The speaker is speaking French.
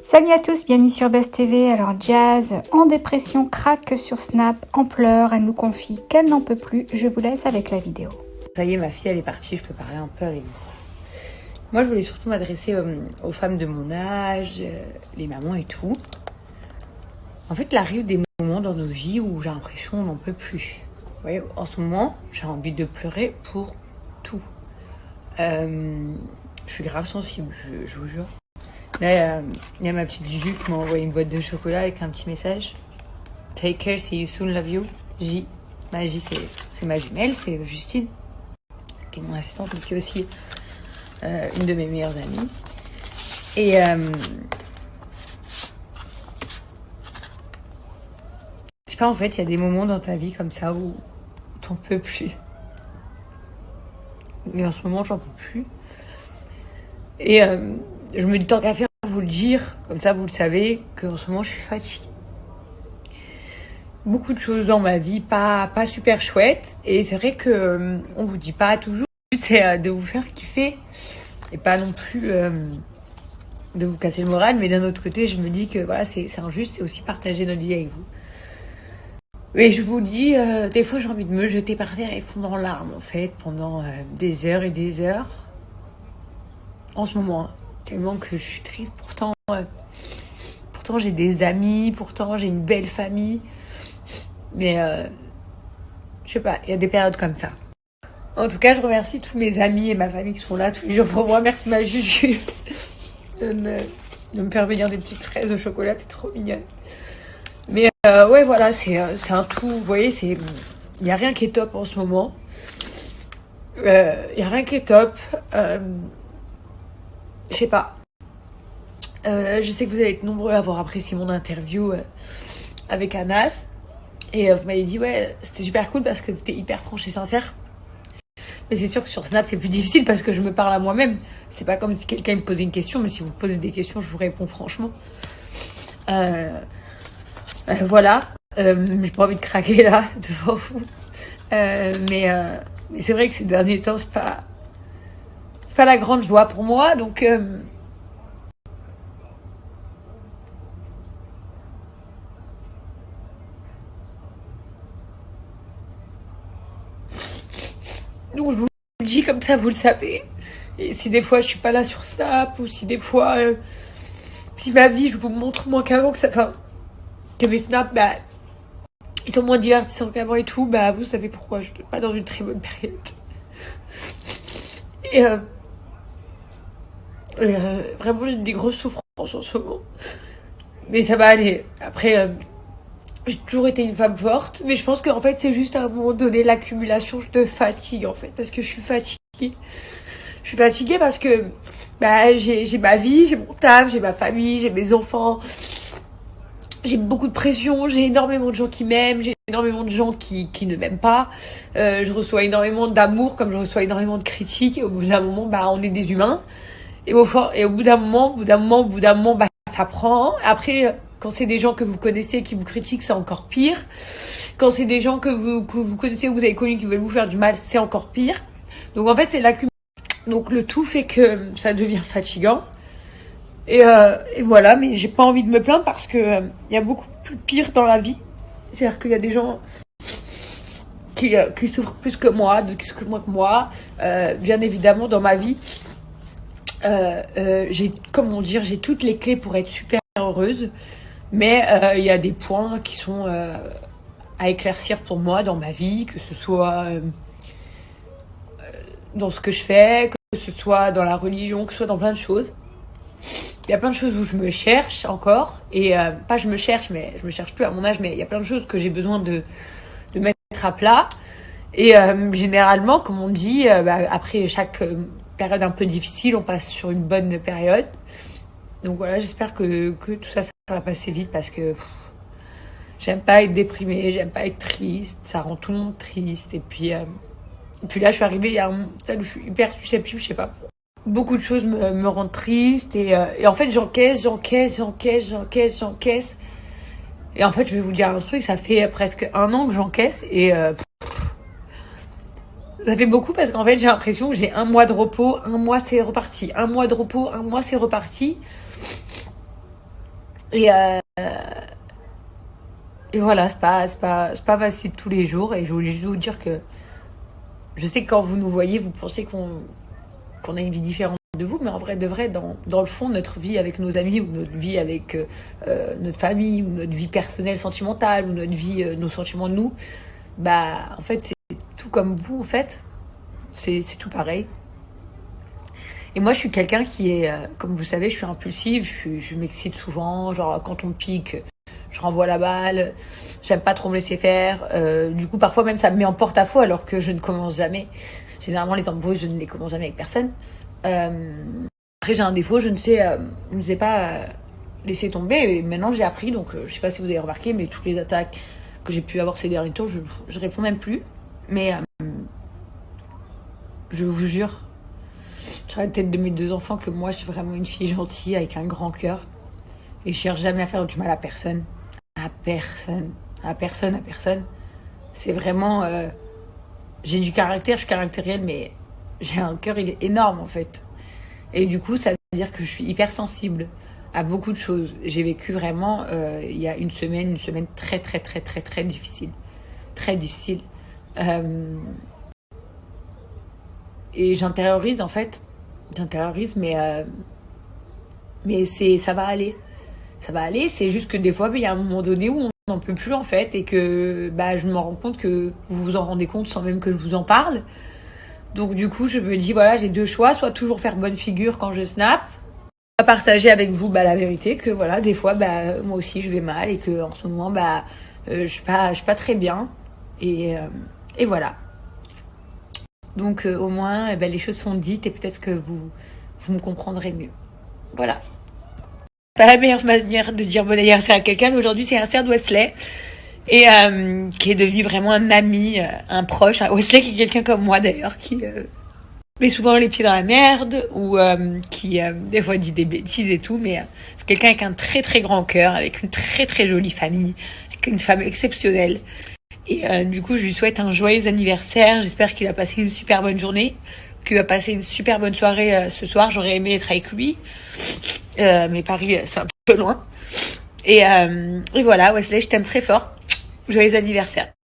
Salut à tous, bienvenue sur Buzz TV. Alors Jazz, en dépression, craque sur Snap, en pleurs, elle nous confie qu'elle n'en peut plus. Je vous laisse avec la vidéo. Ça y est, ma fille elle est partie, je peux parler un peu avec vous. Moi je voulais surtout m'adresser aux femmes de mon âge, les mamans et tout. En fait, il arrive des moments dans nos vies où j'ai l'impression qu'on n'en peut plus. Vous voyez, en ce moment, j'ai envie de pleurer pour tout. Je suis grave sensible, je vous jure. Là, il y a ma petite Juju qui m'a envoyé une boîte de chocolat avec un petit message. Take care, see you soon, love you. J. Ma J, c'est ma jumelle, c'est Justine, qui est mon assistante, mais qui est aussi une de mes meilleures amies. Et je sais pas, en fait, il y a des moments dans ta vie comme ça où t'en peux plus. Et en ce moment, j'en peux plus. Et je me dis, tant qu'à faire, vous le dire, comme ça vous le savez, qu'en ce moment je suis fatiguée. Beaucoup de choses dans ma vie, pas super chouettes, et c'est vrai que on vous dit pas toujours, c'est de vous faire kiffer, et pas non plus de vous casser le moral, mais d'un autre côté, je me dis que voilà, c'est injuste, c'est aussi partager notre vie avec vous. Et je vous dis, des fois j'ai envie de me jeter par terre et fondre en larmes, en fait, pendant des heures et des heures. En ce moment, tellement que je suis triste. Pourtant j'ai des amis, pourtant j'ai une belle famille. Mais je sais pas, il y a des périodes comme ça. En tout cas, je remercie tous mes amis et ma famille qui sont là tous les jours pour moi. Merci ma Juju de me faire venir des petites fraises au chocolat, c'est trop mignonne. Mais ouais, voilà, c'est un tout. Vous voyez, il n'y a rien qui est top en ce moment. Il n'y a rien qui est top. Je sais pas. Je sais que vous allez être nombreux à avoir apprécié mon interview avec Anas. Et vous m'avez dit, ouais, c'était super cool parce que t'étais hyper franche et sincère. Mais c'est sûr que sur Snap, c'est plus difficile parce que je me parle à moi-même. C'est pas comme si quelqu'un me posait une question, mais si vous posez des questions, je vous réponds franchement. Voilà. J'ai pas envie de craquer là, devant vous. Mais c'est vrai que ces derniers temps, c'est pas la grande joie pour moi. Donc... Donc je vous le dis comme ça, vous le savez. Et si des fois je suis pas là sur Snap, ou si des fois, si ma vie, je vous montre moins qu'avant, que mes Snaps, bah, ils sont moins divertissants qu'avant et tout, bah vous savez pourquoi, je suis pas dans une très bonne période. Et vraiment j'ai des grosses souffrances en ce moment. Mais ça va aller. Après, j'ai toujours été une femme forte, mais je pense qu'en fait c'est juste à un moment donné l'accumulation de fatigue en fait, parce que je suis fatiguée. Je suis fatiguée parce que bah, j'ai ma vie, j'ai mon taf, j'ai ma famille, j'ai mes enfants. J'ai beaucoup de pression, j'ai énormément de gens qui m'aiment, j'ai énormément de gens qui ne m'aiment pas. Je reçois énormément d'amour comme je reçois énormément de critiques. Et au bout d'un moment, bah, on est des humains. Et au bout d'un moment, bah, ça prend. Après, quand c'est des gens que vous connaissez qui vous critiquent, c'est encore pire. Quand c'est des gens que vous connaissez ou que vous avez connus qui veulent vous faire du mal, c'est encore pire. Donc en fait, c'est l'accumulation. Donc le tout fait que ça devient fatigant. Et voilà, mais j'ai pas envie de me plaindre parce que y a beaucoup plus pire dans la vie. C'est-à-dire qu'il y a des gens qui souffrent plus que moi, que moi. Bien évidemment, dans ma vie, j'ai toutes les clés pour être super heureuse. Mais il y a des points qui sont à éclaircir pour moi dans ma vie, que ce soit dans ce que je fais, que ce soit dans la religion, que ce soit dans plein de choses. Il y a plein de choses où je me cherche encore, et pas je me cherche, mais je me cherche plus à mon âge, mais il y a plein de choses que j'ai besoin de mettre à plat. Et généralement, comme on dit, après chaque période un peu difficile, on passe sur une bonne période. Donc voilà, j'espère que tout ça va passer vite parce que j'aime pas être déprimée, j'aime pas être triste, ça rend tout le monde triste. Et puis là, je suis arrivée à un stade où je suis hyper susceptible, je sais pas. Beaucoup de choses me rendent triste et en fait j'encaisse. Et en fait je vais vous dire un truc, ça fait presque 1 an que j'encaisse et ça fait beaucoup parce qu'en fait j'ai l'impression que j'ai 1 mois de repos, 1 mois c'est reparti, 1 mois de repos, 1 mois c'est reparti. Et, euh, et voilà, c'est pas facile tous les jours. Et je voulais juste vous dire que je sais que quand vous nous voyez, vous pensez qu'on a une vie différente de vous, mais en vrai de vrai, dans le fond, notre vie avec nos amis ou notre vie avec notre famille ou notre vie personnelle sentimentale ou notre vie, nos sentiments de nous, bah en fait c'est tout comme vous en fait, c'est tout pareil. Et moi je suis quelqu'un qui est, comme vous savez, je suis impulsive, je m'excite souvent, genre quand on me pique, je renvoie la balle, j'aime pas trop me laisser faire, du coup parfois même ça me met en porte-à-faux alors que je ne commence jamais. Généralement les embrouilles je ne les commence jamais avec personne. Euh, Après, j'ai un défaut, je ne sais pas laisser tomber. Et maintenant, j'ai appris, donc je sais pas si vous avez remarqué, mais toutes les attaques que j'ai pu avoir ces derniers temps, je réponds même plus. Mais je vous jure, sur la tête de mes deux enfants, que moi, je suis vraiment une fille gentille avec un grand cœur. Et je cherche jamais à faire du mal à personne. À personne. À personne, à personne. C'est vraiment. J'ai du caractère, je suis caractérielle, mais j'ai un cœur, il est énorme en fait. Et du coup, ça veut dire que je suis hyper sensible à beaucoup de choses. J'ai vécu vraiment, il y a une semaine très, très, très, très, très difficile. Très difficile. Euh, et j'intériorise, en fait. J'intériorise, mais ça va aller. Ça va aller, c'est juste que des fois, il y a un moment donné où on n'en peut plus, en fait, et que bah, je me rends compte que vous vous en rendez compte sans même que je vous en parle. Donc du coup, je me dis, voilà, j'ai deux choix, soit toujours faire bonne figure quand je snap, partager avec vous bah, la vérité que voilà des fois bah moi aussi je vais mal et que en ce moment bah je suis pas très bien et euh, et voilà donc au moins bah, les choses sont dites et peut-être que vous me comprendrez mieux, voilà. Pas la meilleure manière de dire bon anniversaire à quelqu'un, mais aujourd'hui c'est l'anniversaire de Wesley et qui est devenu vraiment un ami, un proche. Wesley qui est quelqu'un comme moi d'ailleurs qui met souvent les pieds dans la merde ou qui des fois dit des bêtises et tout, mais c'est quelqu'un avec un très très grand cœur, avec une très très jolie famille, avec une femme exceptionnelle. Et du coup, je lui souhaite un joyeux anniversaire. J'espère qu'il a passé une super bonne journée, qu'il va passer une super bonne soirée ce soir. J'aurais aimé être avec lui, mais Paris c'est un peu loin. Et voilà, Wesley, je t'aime très fort. Joyeux anniversaire.